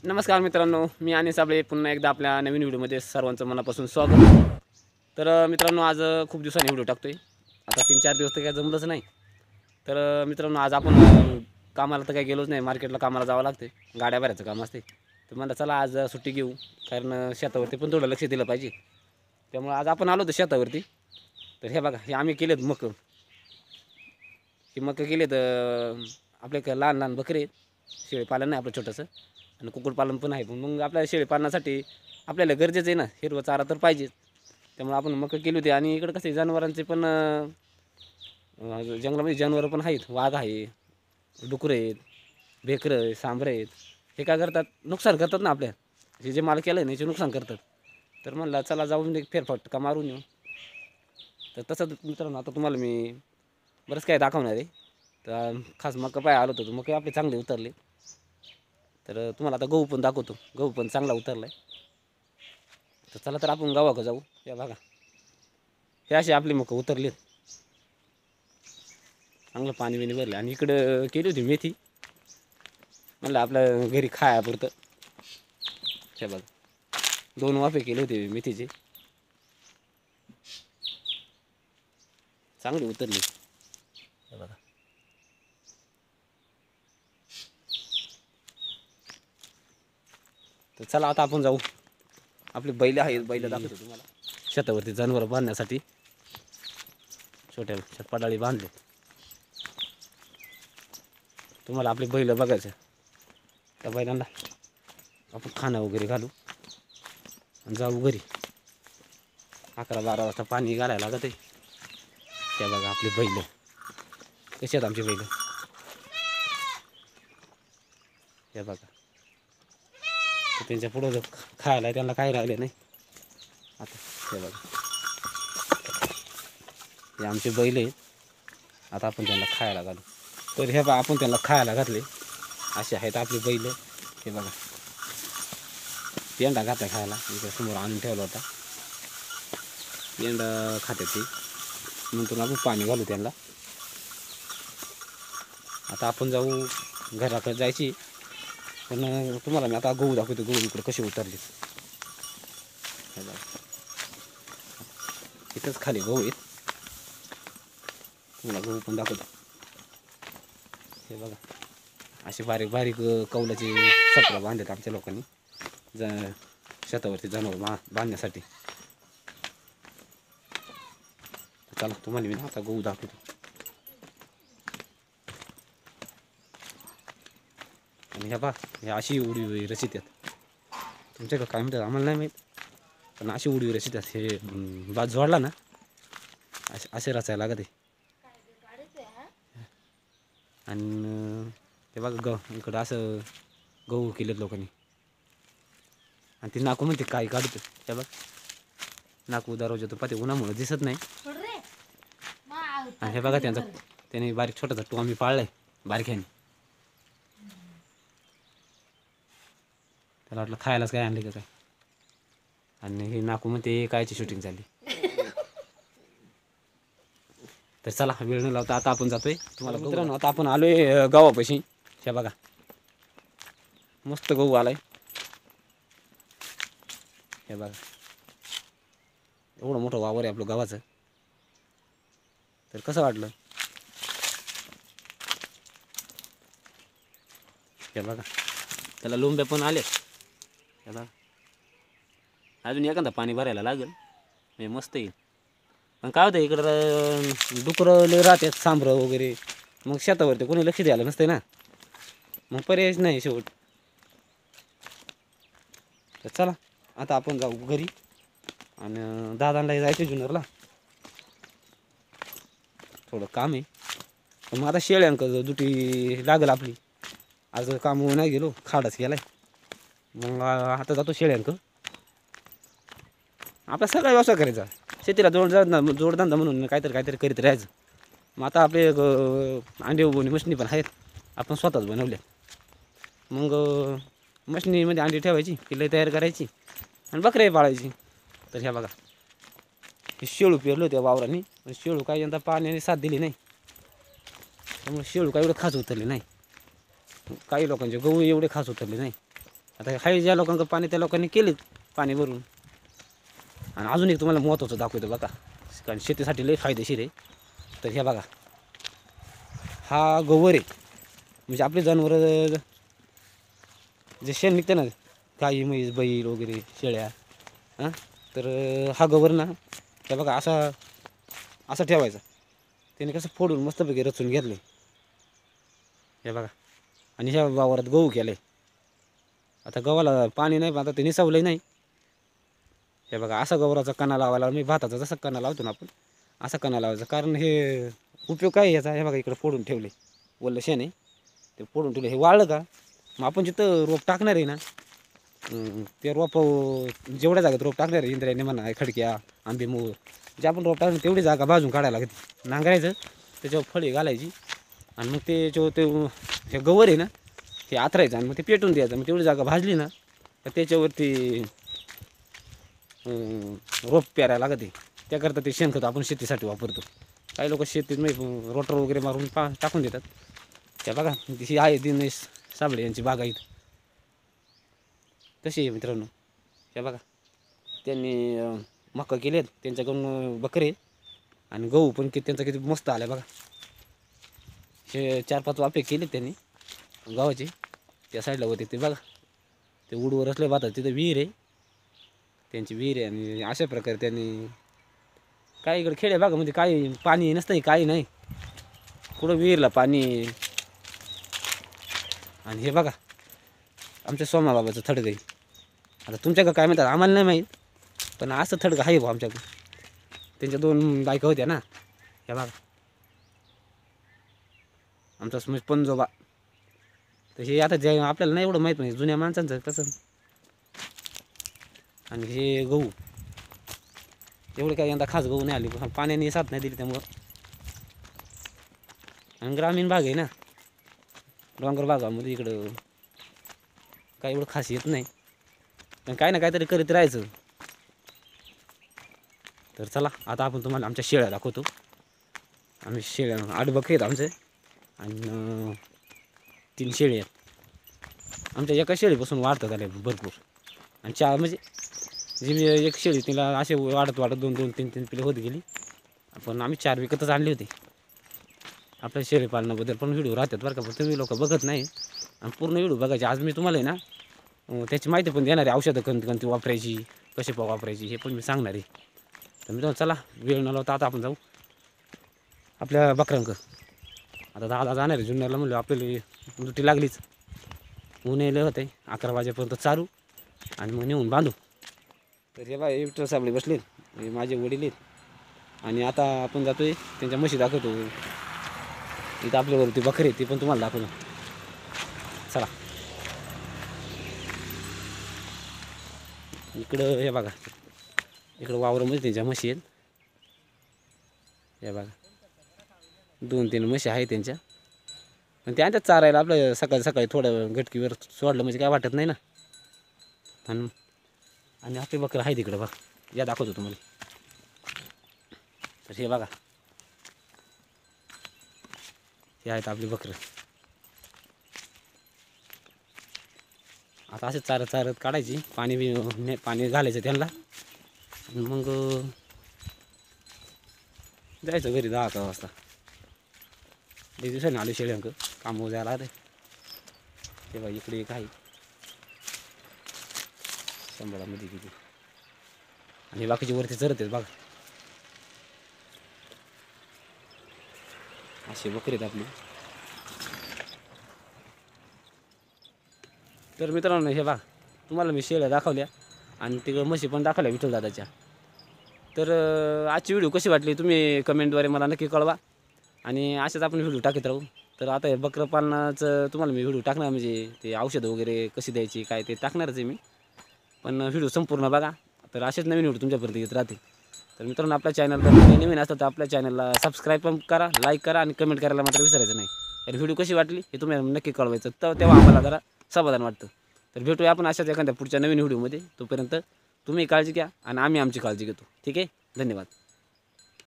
नमस्कार मित्रांनो, मी आणि साबळे पुन्हा एकदा आपल्या नवीन व्हिडिओमध्ये सर्वांचं मनापासून स्वागत. तर मित्रांनो, आज खूप दिवसांनी व्हिडिओ टाकतोय. आता 3-4 दिवस तर काय जमलंच नाही. तर मित्रांनो, आज आपण कामाला तर काही गेलोच नाही. मार्केटला कामाला जावं लागते, गाड्या भरायचं काम असते. तर म्हणलं चला आज सुट्टी घेऊ, कारण शेतावरती पण थोडं लक्ष दिलं पाहिजे. त्यामुळे आज आपण आलो होतो शेतावरती. तर हे बघा, हे आम्ही केलेत मक. हे मक केलेत. आपले लहान लहान बकरे आहेत. शेळीपालन नाही आपलं छोटंसं, आणि कुक्कुटपालन पण आहे. पण मग आपल्या शेळीपालनासाठी आपल्याला गरजेचं आहे ना, हिरवा चारा तर पाहिजेच. त्यामुळे आपण मका केली होती. आणि इकडं कसं जनावरांचे पण जंगलामध्ये जनावरं पण आहेत. वाघ आहे, डुकरं आहेत, बेकरं आहे, सांबरं आहेत. हे काय करतात, नुकसान करतात ना आपल्या. हे जे माल केलं आहे ना, याचे नुकसान करतात. तर म्हणलं चला जाऊन एक फेरफटका मारून येऊ. तर तसंच मित्रांनो, आता तुम्हाला मी बरंच काय दाखवणार आहे. तर खास मका पाय आलो होतो, मका आपले चांगले उतरले. तर तुम्हाला आता गहू पण दाखवतो. गहू पण चांगला उतरला आहे. तर चला तर आपण गावाकडे जाऊ. या बघा, हे असे आपली मका उतरलेत. चांगलं पाणी बिणी भरलं. आणि इकडं केली होती मेथी, म्हणलं आपल्या घरी खायापुरतं. हे बघा, 2 वाफे केले होते मेथीचे, चांगली उतरली. हे बघा, तर चला आता आपण जाऊ. आपले बैल आहेत, बैल दाखवतो तुम्हाला. शेतावरती जनावर बांधण्यासाठी छोट्या पडाळी बांधले. तुम्हाला आपले बैल बघायचं. त्या बैलांना आपण खाणं वगैरे घालू आणि जाऊ घरी. 11-12 वाजता पाणी घालायला लागत आहे. त्या बघा आपले बैल कसे आहेत. आमचे बैल हे बघा. तर त्यांच्या पुढं जर खायला त्यांना काही राहिले नाही. आता हे बघा, हे आमचे बैल आहेत. आता आपण त्यांना खायला घालू. तर हे बघा, आपण त्यांना खायला घातले. असे आहेत आपले बैल. हे बघा, पेंडा घातला खायला. इकडे समोर आणून ठेवला होता. पेंडा खाते ते. नंतर आपण पाणी घालू त्यांना. आता आपण जाऊ घराकडे जायची. पण तुम्हाला मी आता गहू दाखवतो. गहू इकडे कसे उतरले. हे बघा, इथंच खाली गहू आहेत. तुम्हाला गहू पण दाखवतो. हे बघा, असे बारीक बारीक कौलाचे सपरा बांधलेत आमच्या लोकांनी शेतावरती जनावर बांधण्यासाठी. चला तुम्हाला मी आता गहू दाखवतो. आणि ह्या बा, हे अशी उडी रचित आहेत. तुमच्याकडे काय म्हणतात आम्हाला नाही माहीत, पण अशी उडी रचित आहेत. हे बाज जोडला ना, असे रचायला लागत आहे. आणि ते बघा, इकडं असं गहू केलेत लोकांनी. आणि ती नाकू म्हणते काय काढतो. त्या बघ, नाकू दरवाजा तो पाहते, उन्हामुळे दिसत नाही. आणि हे बघा, त्याने बारीक छोटासा टू आम्ही पाळलाय बारक्याने. त्याला वाटलं खायलाच काय आणले का काय. आणि हे नाकू म्हणते कायची शूटिंग झाली. तर चला वेळ न लावता आता आपण जातोय. तुम्हाला मित्रांनो, आता आपण आलोय गावापाशी. हे बघा, मस्त गहू आलाय. हे बघा, एवढं मोठं वावर आहे आपलं गावाचं. तर कसं वाटलं. हे बघा, त्याला लोंब्या पण आले. हे बघा, अजून एखादा पाणी भरायला लागेल म्हणजे मस्त येईल. पण काय होतं, इकडं डुकरं लय राहतात, सांभरं वगैरे. मग शेतावरती कोणी लक्ष द्यायला नसतं ना, मग पर्यायच नाही शेवट. तर चला आता आपण जाऊ घरी. आणि दादांना जायचं जुन्नरला, थोडं काम आहे. मग आता शेळ्यांक दुटी लागेल आपली. आज काम नाही गेलो, खाडच गेलाय. मग आता जातो शेळ्यांक. आपला सगळा व्यवसाय करायचा. शेतीला जोडधंदा म्हणून काहीतरी करीत राहायचं. मग आता आपले अंडे उभवणी मशनी पण आहेत, आपण स्वतःच बनवल्या. मग मशनीमध्ये अंडी ठेवायची, पिल्ले तयार करायची आणि बकऱ्या पाळायची. तर ह्या बघा, हे शेळू पेरलं होत्या वावरांनी. पण शेळू काही यंदा पाण्याने साथ दिली नाही, त्यामुळे शेळू काही एवढं खास उतरले नाही. काही लोकांचे गहू एवढे खास उतरले नाही. आता काही ज्या लोकांकडे पाणी त्या लोकांनी केले पाणी भरून. आणि अजून एक तुम्हाला महत्त्वाचं दाखवतो बघा, कारण शेतीसाठी लई फायदेशीर आहे. तर हे बघा, हा गोवर आहे. म्हणजे आपले जनावरं जे शेण निघते ना, गाई म्हैस बैल वगैरे शेळ्या, हां, तर हा गोवर ना हे बघा असा ठेवायचा. त्याने कसं फोडून मस्तपैकी रचून घेतले हे बघा. आणि ह्या वावरात गहू केले. आता गव्हाला पाणी नाही, आता ते निसावलंही नाही. हे बघा, असा गव्हाचा कणा लावायला, मी भाताचा जसा कणा लावतो ना आपण, असा कणा लावायचा. कारण हे उपयोग काय याचा, हे बघा इकडे फोडून ठेवले, वल्ल शेण आहे ते फोडून ठेवले. हे वाळलं का मग आपण जिथं रोप टाकणार आहे ना, ते रोप जेवढ्या जागेत रोप टाकणार आहे, इंद्रायणी म्हणा, खडक्या, आंबे, मोर, जे आपण रोप टाकणार तेवढी जागा बाजून काढायला लागते. नांगरायचं, त्याच्यावर फळी घालायची आणि मग ते हे गवर आहे ना हे आथरायचं आणि मग ते पेटून द्यायचं. मग तेवढी जागा भाजली ना तर त्याच्यावरती रोप पेरायला लागते. त्याकरता ते शेणखत आपण शेतीसाठी वापरतो. काही लोक शेतीत नाही रोटर वगैरे मारून टाकून देतात. त्या बघा ही आहे दिनेश साबळे यांची बागायत तशी आहे मित्रांनो. हे बघा, त्यांनी मका केलेत, त्यांच्याकडून बकरे आणि गहू पण त्यांचा किती मस्त आला बघा. हे 4-5 वाफे केले त्यांनी गावाचे. त्या साईडला होते ते बघा, ते उडवर असले बातात तिथं विहीर आहे, त्यांची विहीर आहे. आणि अशा प्रकारे त्यांनी काही इकडे खेड्या बघा म्हणजे काही पाणी नसतं, काही नाही, कुठं विहीरला पाणी. आणि हे बघा आमच्या सोमाबाबाचं थडगं आहे. आता तुमच्याकडं काय म्हणतात आम्हाला नाही माहीत, पण असं थडगं आहे बा आमच्याकडं. त्यांच्या 2 बायका होत्या ना, हे बघा आमचा समज पंजोबा. तर हे आता जे आपल्याला नाही एवढं माहीत नाही, जुन्या माणसांचं कसं. आणि हे गहू एवढे काय यंदा खास गहू नाही आली, पाण्याने साथ नाही दिली त्यामुळं. आणि ग्रामीण भाग आहे ना, डोंगर भागामध्ये इकडं काय एवढं खास येत नाही, पण काय ना काहीतरी करीत राहायचं. तर चला आता आपण तुम्हाला आमच्या शेळ्या दाखवतो. आम्ही शेळ्या 8 बकरी आहेत आमचे आणि 3 शेळी आहेत. आमच्या एका शेळीपासून वाढतात आले भरपूर. आणि 4 म्हणजे जी एक शेळी तिला असे वाढत 2-2, 3-3 पिले होत गेली. पण आम्ही 4 विकतच आणली होती. आपल्या शेळी पालनाबद्दल पण व्हिडिओ राहतात बरं का, पण तुम्ही लोक बघत नाही. आणि पूर्ण व्हिडिओ बघायचे. आज मी तुम्हाला आहे ना त्याची माहिती पण देणार आहे, औषधं कोणती वापरायची, कशी वापरायची हे पण मी सांगणार आहे. तर मी चला वेळ न लावता आता आपण जाऊ आपल्या बकऱ्यांक. आता दादा जाणार आहे जुन्नरला, म्हणलं आपल्याला दुटी लागलीच, ऊन यायला होते 11 वाजेपर्यंत चालू आणि मग नेऊन बांधू. तर हे बा विठ्ठल साबळे बसले, हे माझे वडील आहेत. आणि आता आपण जातोय त्यांच्या म्हशी दाखवतो. इथं आपल्यावरती बकरी ती पण तुम्हाला दाखवतो. चला इकडं हे बघा, इकडं वावरामध्ये त्यांच्या म्हशी आहेत. हे बघा 2-3 म्हशी आहेत त्यांच्या. पण त्यांच्यात चारायला आपलं सकाळी सकाळी थोडं गटकीवर सोडलं म्हणजे काय वाटत नाही ना. आणि आपले बकरं आहे तिकडं बघा, या दाखवतो तुम्हाला. तर हे बघा, हे आहेत आपली बकरं. आता असे चारत काढायची, पाणी घालायचं त्यांना. मग जायचं घरी 10-11 वाजता. 2 दिवसांनी आलो शेळ्यांक काम जायला आलं. ते बघा इकडे एक आहे संबळामध्ये किती, आणि बाकीची वरती चरत आहेत बघा. असे बकरी आहेत आपली. तर मित्रांनो हे बघा, तुम्हाला मी शेळ्या दाखवल्या आणि तिकडं म्हशी पण दाखवल्या विठ्ठल दादाच्या. तर आजची व्हिडिओ कशी वाटली तुम्ही कमेंटद्वारे मला नक्की कळवा. आणि असेच आपण व्हिडिओ टाकत राहू. तर आता हे बकरं पालनाचं तुम्हाला मी व्हिडिओ टाकणार, म्हणजे ते औषधं वगैरे कशी द्यायची काय ते टाकणारच आहे मी. पण व्हिडिओ संपूर्ण बघा, तर असेच नवीन व्हिडिओ तुमच्यापर्यंत येत राहते. तर मित्रांनो आपल्या चॅनलला नवीन असतं तर आपल्या चॅनलला सबस्क्राईब पण करा, लाईक करा आणि कमेंट करायला मात्र विसरायचं नाही. तर व्हिडिओ कशी वाटली हे तुम्ही नक्की कळवायचं, तर तेव्हा आम्हाला जरा समाधान वाटतं. तर भेटूया आपण अशाच एखाद्या पुढच्या नवीन व्हिडिओमध्ये. तोपर्यंत तुम्ही काळजी घ्या आणि आम्ही आमची काळजी घेतो. ठीक आहे, धन्यवाद.